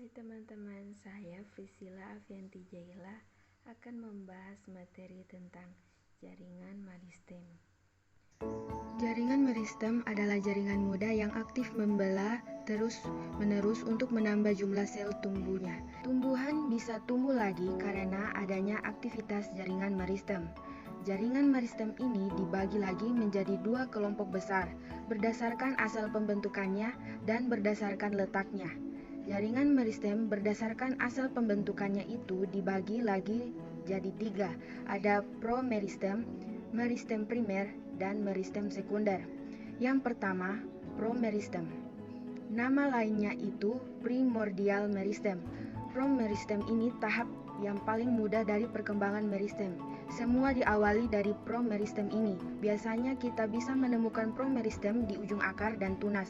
Hai teman-teman, saya Priscilla Avianti Jaila akan membahas materi tentang jaringan meristem. Jaringan meristem adalah jaringan muda yang aktif membelah terus-menerus untuk menambah jumlah sel tumbuhnya. Tumbuhan bisa tumbuh lagi karena adanya aktivitas jaringan meristem. Jaringan meristem ini dibagi lagi menjadi dua kelompok besar berdasarkan asal pembentukannya dan berdasarkan letaknya. Jaringan meristem berdasarkan asal pembentukannya itu dibagi lagi jadi tiga. Ada promeristem, meristem primer, dan meristem sekunder. Yang pertama, promeristem. Nama lainnya itu primordial meristem. Promeristem ini tahap yang paling mudah dari perkembangan meristem. Semua diawali dari promeristem ini. Biasanya kita bisa menemukan promeristem di ujung akar dan tunas.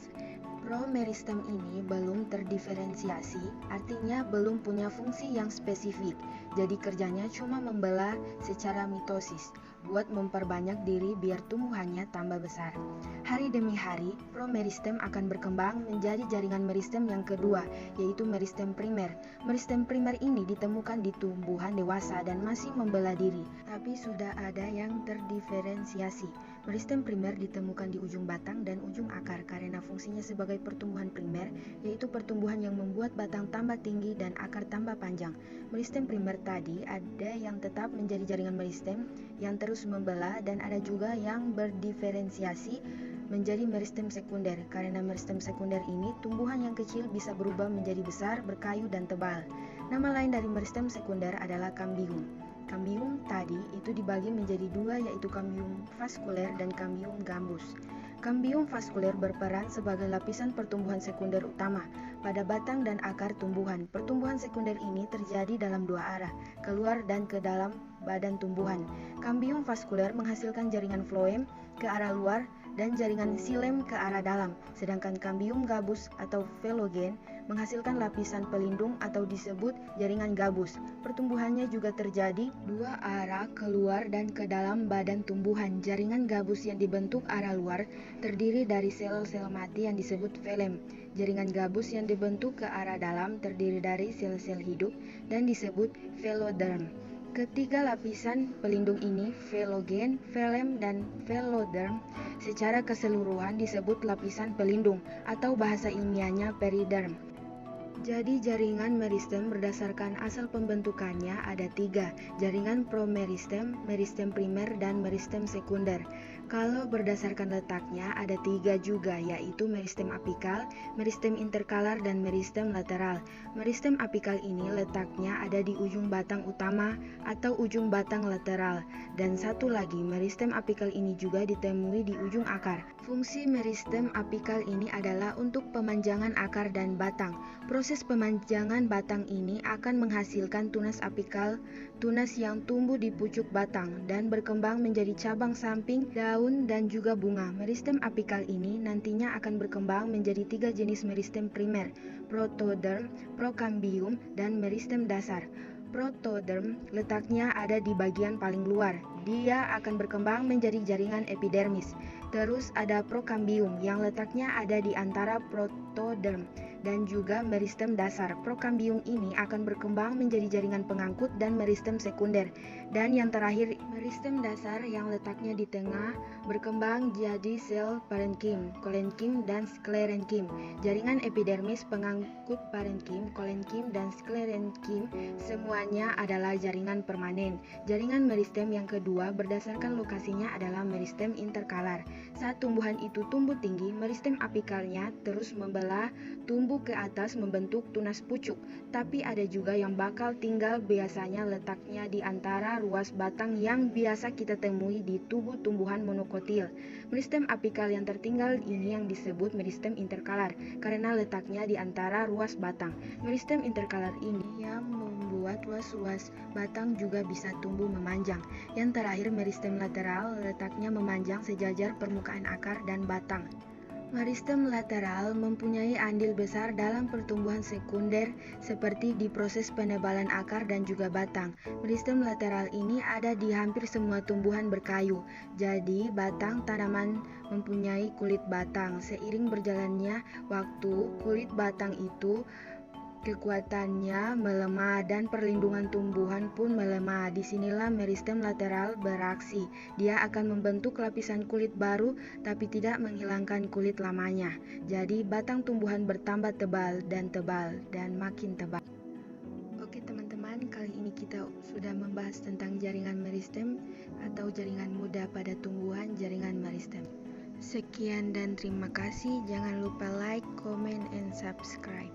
Promeristem ini belum terdiferensiasi, artinya belum punya fungsi yang spesifik. Jadi kerjanya cuma membelah secara mitosis, buat memperbanyak diri biar tumbuhannya tambah besar. Hari demi hari, promeristem akan berkembang menjadi jaringan meristem yang kedua, yaitu meristem primer. Meristem primer ini ditemukan di tumbuhan dewasa dan masih membelah diri, tapi sudah ada yang terdiferensiasi. Meristem primer ditemukan di ujung batang dan ujung akar karena fungsinya sebagai pertumbuhan primer, yaitu pertumbuhan yang membuat batang tambah tinggi dan akar tambah panjang. Meristem primer tadi ada yang tetap menjadi jaringan meristem yang terus membelah dan ada juga yang berdiferensiasi menjadi meristem sekunder. Karena meristem sekunder ini tumbuhan yang kecil bisa berubah menjadi besar, berkayu dan tebal. Nama lain dari meristem sekunder adalah kambium. Kambium tadi itu dibagi menjadi dua, yaitu kambium vaskuler dan kambium gambus. Kambium vaskuler berperan sebagai lapisan pertumbuhan sekunder utama pada batang dan akar tumbuhan. Pertumbuhan sekunder ini terjadi dalam dua arah, keluar dan ke dalam badan tumbuhan. Kambium vaskuler menghasilkan jaringan floem ke arah luar dan jaringan xilem ke arah dalam, sedangkan kambium gabus atau velogen menghasilkan lapisan pelindung atau disebut jaringan gabus. Pertumbuhannya juga terjadi dua arah, keluar dan ke dalam badan tumbuhan. Jaringan gabus yang dibentuk arah luar terdiri dari sel-sel mati yang disebut velem. Jaringan gabus yang dibentuk ke arah dalam terdiri dari sel-sel hidup dan disebut veloderm. Ketiga lapisan pelindung ini, velogen, velem, dan veloderm, secara keseluruhan disebut lapisan pelindung atau bahasa ilmiahnya periderm. Jadi jaringan meristem berdasarkan asal pembentukannya ada tiga, jaringan promeristem, meristem primer, dan meristem sekunder. Kalau berdasarkan letaknya ada tiga juga, yaitu meristem apikal, meristem interkalar, dan meristem lateral. Meristem apikal ini letaknya ada di ujung batang utama atau ujung batang lateral. Dan satu lagi, meristem apikal ini juga ditemui di ujung akar. Fungsi meristem apikal ini adalah untuk pemanjangan akar dan batang. Proses pemanjangan batang ini akan menghasilkan tunas apikal, tunas yang tumbuh di pucuk batang dan berkembang menjadi cabang samping, daun, dan juga bunga. Meristem apikal ini nantinya akan berkembang menjadi tiga jenis meristem primer, protoderm, prokambium, dan meristem dasar. Protoderm letaknya ada di bagian paling luar. Dia akan berkembang menjadi jaringan epidermis. Terus ada prokambium yang letaknya ada di antara protoderm dan juga meristem dasar. Prokambium ini akan berkembang menjadi jaringan pengangkut dan meristem sekunder. Dan yang terakhir, meristem dasar yang letaknya di tengah berkembang jadi sel parenkim, kolenkim, dan sklerenkim. Jaringan epidermis, pengangkut parenkim, kolenkim, dan sklerenkim semuanya adalah jaringan permanen. Jaringan meristem yang kedua berdasarkan lokasinya adalah meristem interkalar. Saat tumbuhan itu tumbuh tinggi, meristem apikalnya terus membelah, tumbuh ke atas membentuk tunas pucuk. Tapi ada juga yang bakal tinggal, biasanya letaknya di antara ruas batang yang biasa kita temui di tubuh tumbuhan monokotil. Meristem apikal yang tertinggal ini yang disebut meristem interkalar karena letaknya di antara ruas batang. Meristem interkalar ini yang membuat ruas-ruas batang juga bisa tumbuh memanjang. Yang terakhir, meristem lateral letaknya memanjang sejajar permukaan akar dan batang. Meristem lateral mempunyai andil besar dalam pertumbuhan sekunder seperti di proses penebalan akar dan juga batang. Meristem lateral ini ada di hampir semua tumbuhan berkayu. Jadi batang tanaman mempunyai kulit batang. Seiring berjalannya waktu, kulit batang itu Kekuatannya melemah dan perlindungan tumbuhan pun melemah. Disinilah meristem lateral beraksi. Dia akan membentuk lapisan kulit baru tapi tidak menghilangkan kulit lamanya. Jadi batang tumbuhan bertambah tebal dan makin tebal. Oke teman-teman, kali ini kita sudah membahas tentang jaringan meristem atau jaringan muda pada tumbuhan jaringan meristem. Sekian dan terima kasih. Jangan lupa like, comment, and subscribe.